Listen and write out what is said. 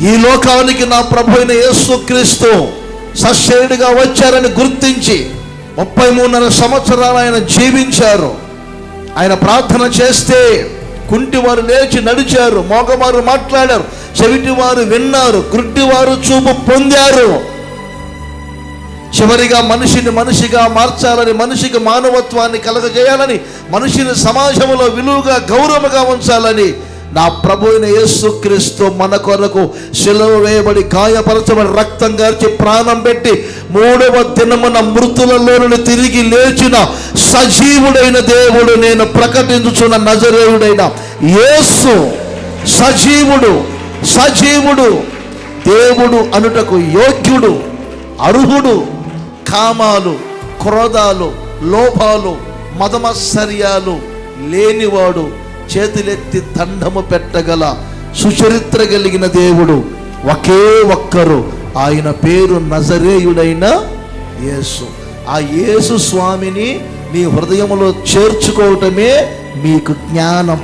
ఈ లోకానికి నా ప్రభు అయిన యేసుక్రీస్తు సశరీరుడిగా వచ్చారని గుర్తించి 33.5 సంవత్సరాలు ఆయన జీవించారు. ఆయన ప్రార్థన చేస్తే కుంటివారు లేచి నడిచారు, మోగవారు మాట్లాడారు, చెవిటివారు విన్నారు, గుడ్డివారు చూపు పొందారు. చివరిగా మనిషిని మనిషిగా మార్చాలని, మనిషికి మానవత్వాన్ని కలగజేయాలని, మనిషిని సమాజంలో విలువగా గౌరవంగా ఉంచాలని నా ప్రభు అయిన యేసుక్రీస్తు మన కొరకు శిలువ వేయబడి, గాయపరచబడి, రక్తం గార్చి, ప్రాణం పెట్టి 3వ దినమున మృతులలో నుండి తిరిగి లేచిన సజీవుడైన దేవుడు, నేను ప్రకటించుచున్న నజరేయుడైన యేసు సజీవుడు, సజీవుడు, దేవుడు అనుటకు యోగ్యుడు, అర్హుడు. కామాలు, క్రోధాలు, లోభాలు, మదమత్సర్యాలు లేనివాడు, చేతులెత్తి దండము పెట్టగల సుచరిత్ర కలిగిన దేవుడు ఒకే ఒక్కరు, ఆయన పేరు నజరేయుడైన యేసు. ఆ యేసు స్వామిని మీ హృదయంలో చేర్చుకోవటమే మీకు జ్ఞానం.